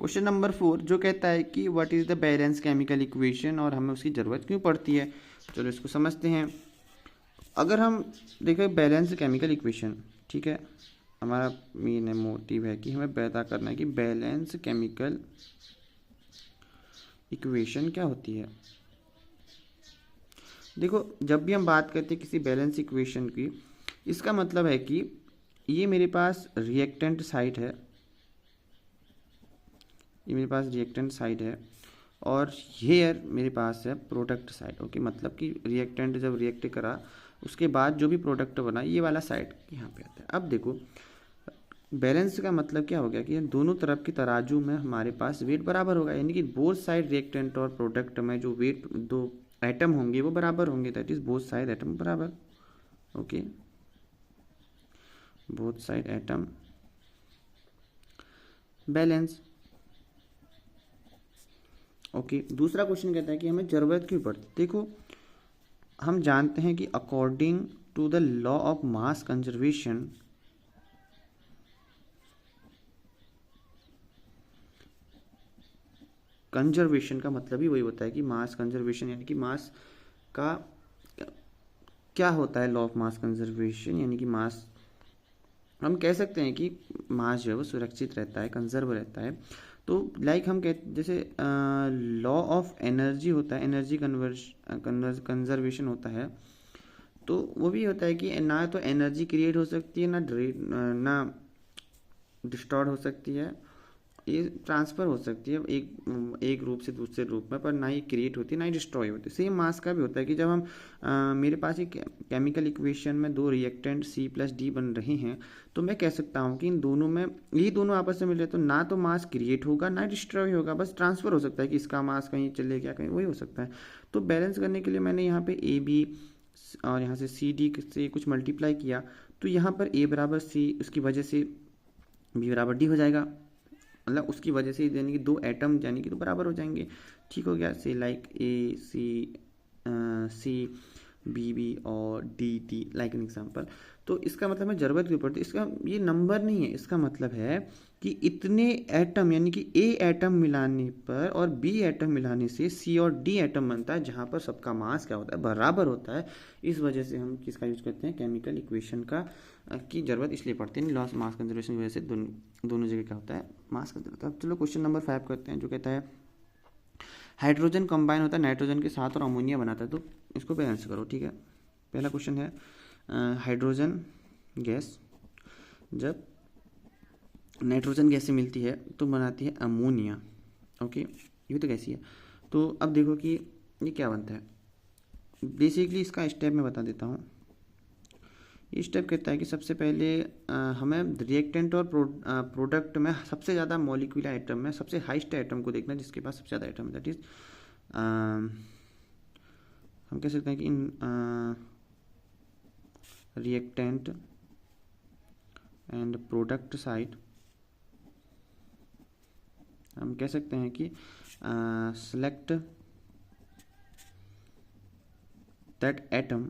Question number 4 जो कहता है कि what is the balance chemical equation और हमें उसकी ज़रूरत क्यों पड़ती है। चलो इसको समझते हैं। अगर हम देखें बैलेंस केमिकल इक्वेशन, ठीक है, हमारा मेन मोटिव है कि हमें पता करना है कि बैलेंस केमिकल इक्वेशन क्या होती है। देखो जब भी हम बात करते हैं किसी बैलेंस इक्वेशन की, इसका मतलब है कि ये मेरे पास रिएक्टेंट साइड है, ये मेरे पास रिएक्टेंट साइड है और हेयर मेरे पास है प्रोडक्ट साइड। ओके, मतलब कि रिएक्टेंट जब रिएक्ट करा उसके बाद जो भी प्रोडक्ट बना ये वाला साइड यहाँ पे आता है। अब देखो बैलेंस का मतलब क्या हो गया कि दोनों तरफ की तराजू में हमारे पास वेट बराबर होगा, यानी कि बोथ साइड रिएक्टेंट और प्रोडक्ट में जो वेट दो एटम होंगे वो बराबर होंगे, that is both side atom बराबर। Okay, both side atom balance. Okay, दूसरा क्वेश्चन कहता है कि हमें जरूरत क्यों पड़ती। देखो हम जानते हैं कि according to the law of mass conservation, conservation का मतलब ही वही होता है कि मास कंजर्वेशन, यानी कि मास का क्या होता है। लॉ ऑफ मास कंजर्वेशन यानी कि मास, हम कह सकते हैं कि मास जो है वो सुरक्षित रहता है, कंजर्व रहता है। तो लाइक हम कहते जैसे लॉ ऑफ एनर्जी होता है, एनर्जी कंजर्वेशन होता है, तो वो भी होता है कि ना तो एनर्जी क्रिएट हो सकती है ना डिस्टॉर्ट हो सकती है, ये ट्रांसफ़र हो सकती है एक रूप से दूसरे रूप में, पर ना ही क्रिएट होती है ना ही डिस्ट्रॉय होती है। सेम मास का भी होता है कि जब हम मेरे पास एक केमिकल इक्वेशन में दो रिएक्टेंट C प्लस डी बन रहे हैं, तो मैं कह सकता हूँ कि इन दोनों में ये दोनों आपस में मिल रहे तो ना तो मास क्रिएट होगा ना डिस्ट्रॉय होगा, बस ट्रांसफ़र हो सकता है कि इसका मास कहीं चले गया कहीं, वही हो सकता है। तो बैलेंस करने के लिए मैंने यहाँ पे AB और यहाँ से CD से कुछ मल्टीप्लाई किया, तो यहाँ पर A बराबर C, उसकी वजह से B बराबर D हो जाएगा, मतलब उसकी वजह से यानी कि दो एटम यानी कि तो बराबर हो जाएंगे। ठीक हो गया, से लाइक सी बी बी और D T, like an example. तो इसका मतलब हमें ज़रूरत क्यों पड़ती है, इसका ये नंबर नहीं है, इसका मतलब है कि इतने एटम यानी कि ए एटम मिलाने पर और बी एटम मिलाने से सी और डी एटम बनता है, जहाँ पर सबका मास क्या होता है, बराबर होता है। इस वजह से हम किसका यूज करते हैं, केमिकल इक्वेशन का की ज़रूरत इसलिए पड़ती है, लॉस मास कंजर्वेशन की वजह से दोनों जगह क्या होता है, मास का जरूरत है। अब चलो क्वेश्चन नंबर 5 करते हैं, जो कहता है हाइड्रोजन कंबाइन होता है नाइट्रोजन के साथ और अमोनिया बनाता है, तो इसको बैलेंस करो। ठीक है, पहला क्वेश्चन है हाइड्रोजन गैस जब नाइट्रोजन गैस से मिलती है तो बनाती है अमोनिया। ओके, ये तो कैसी है। तो अब देखो कि ये क्या बनता है, बेसिकली इसका स्टेप मैं बता देता हूँ। ये स्टेप कहता है कि सबसे पहले हमें रिएक्टेंट और प्रोडक्ट में सबसे ज़्यादा मॉलिक्यूलर आइटम में सबसे हाईएस्ट आइटम को देखना, जिसके पास सबसे ज़्यादा आइटम, दैट इज हम कह सकते हैं कि in reactant and product side हम कह सकते हैं कि select that atom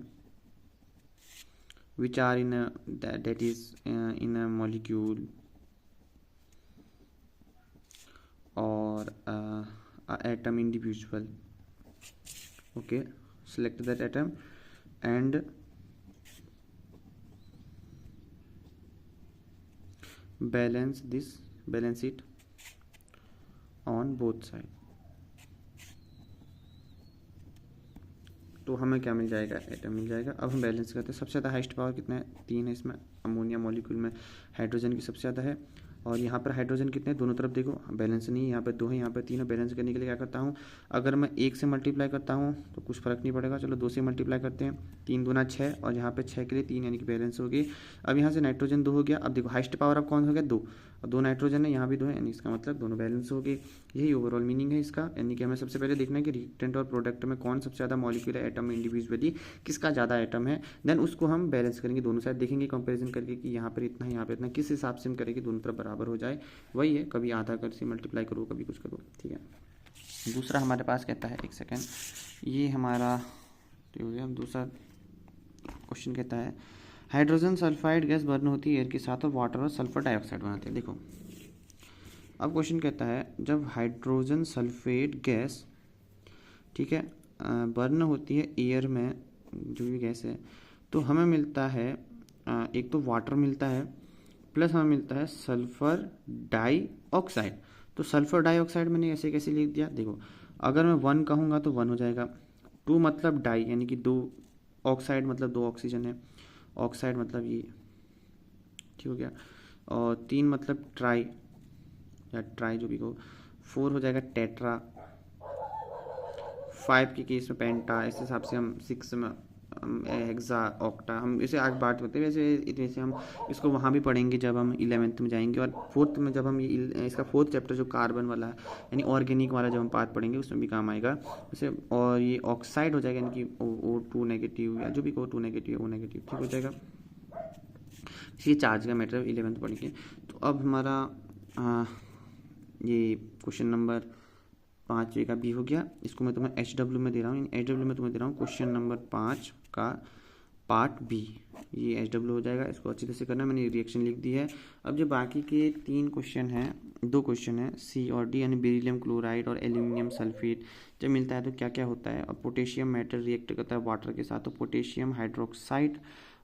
which are in a that is in a molecule or a atom individual. Okay, select that atom and balance it on both side। तो हमें क्या मिल जाएगा, atom मिल जाएगा। अब हम बैलेंस करते हैं, सबसे ज़्यादा हाईएस्ट पावर कितना है, 3 है इसमें, अमोनिया मॉलिक्यूल में हाइड्रोजन की सबसे ज़्यादा है, और यहाँ पर हाइड्रोजन कितने हैं, दोनों तरफ देखो बैलेंस नहीं है, यहाँ पर 2 है यहाँ पर 3 है। बैलेंस करने के लिए क्या करता हूँ, अगर मैं 1 से मल्टीप्लाई करता हूँ तो कुछ फ़र्क नहीं पड़ेगा, चलो 2 से मल्टीप्लाई करते हैं, 3 दूना 6 और यहाँ पे 6 के लिए 3 यानी कि बैलेंस हो गई। अब यहाँ से नाइट्रोजन 2 हो गया, अब देखो हाईएस्ट पावर अब कौन हो गया, 2, और 2 नाइट्रोजन है, यहाँ भी 2 है, यानी इसका मतलब दोनों बैलेंस हो गए। यही ओवरऑल मीनिंग है इसका, यानी कि हमें सबसे पहले देखना है कि रिएक्टेंट और प्रोडक्ट में कौन सबसे ज़्यादा मॉलिक्यूलर एटम इंडिविजुअली किसका ज़्यादा एटम है, देन उसको हम बैलेंस करेंगे, दोनों साइड देखेंगे कंपैरिजन करके कि यहाँ पर इतना यहाँ पर इतना, किस हिसाब से हम करेंगे दोनों तरफ बराबर हो जाए। वही है, कभी आधा कर से मल्टीप्लाई करो कभी कुछ करो। ठीक है, दूसरा हमारे पास कहता है, एक सेकेंड, ये हमारा हो गया। दूसरा क्वेश्चन कहता है हाइड्रोजन सल्फाइड गैस बर्न होती है एयर के साथ और वाटर और सल्फर डाइऑक्साइड बनाते हैं। देखो अब क्वेश्चन कहता है जब हाइड्रोजन सल्फेट गैस, ठीक है, बर्न होती है एयर में, जो भी गैस है, तो हमें मिलता है एक तो वाटर मिलता है, प्लस हमें मिलता है सल्फर डाइऑक्साइड। तो सल्फर डाइऑक्साइड मैंने ऐसे कैसे लिख दिया, देखो अगर मैं 1 कहूँगा तो 1 हो जाएगा, 2 मतलब डाई यानी कि 2, ऑक्साइड मतलब 2 ऑक्सीजन है, ऑक्साइड मतलब ये, ठीक हो गया, और 3 मतलब ट्राई या ट्राई जो भी कहो, 4 हो जाएगा टेट्रा, 5 के केस में पेंटा, इस हिसाब से हम 6 में हेक्सा ऑक्टा, हम इसे आगे बात करते हैं। वैसे इतने से हम इसको वहाँ भी पढ़ेंगे जब हम 11th में जाएंगे, और 4th में जब हम इसका 4th चैप्टर जो कार्बन वाला है यानी ऑर्गेनिक वाला जब हम पार्ट पढ़ेंगे उसमें भी काम आएगा वैसे। और ये ऑक्साइड हो जाएगा यानी कि O2 नेगेटिव या जो भी O2 नेगेटिव O नेगेटिव, ठीक हो जाएगा। ये चार्ज का मैटर 11th पढ़ेंगे। तो अब हमारा ये क्वेश्चन नंबर 5 का बी हो गया। इसको मैं तुम्हें HW में दे रहा हूँ, HW में तुम्हें दे रहा हूँ क्वेश्चन नंबर 5 का पार्ट बी, ये HW हो जाएगा। इसको अच्छी तरह से करना, मैंने रिएक्शन लिख दी है। अब जो बाकी के 3 क्वेश्चन हैं, 2 क्वेश्चन हैं सी और डी, यानी बेरिलियम क्लोराइड और एल्यूमिनियम सल्फेट जब मिलता है तो क्या क्या होता है, और पोटेशियम मेटल रिएक्ट करता है वाटर के साथ, तो पोटेशियम हाइड्रोक्साइड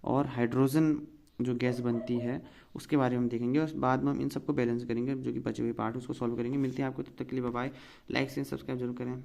और हाइड्रोजन जो गैस बनती है उसके बारे में हम देखेंगे, और बाद में हम इन सबको बैलेंस करेंगे, जो कि बचे हुए पार्ट उसको सॉल्व करेंगे। मिलते हैं आपको, तब तक के लिए बाय बाय। लाइक से सब्सक्राइब जरूर करें।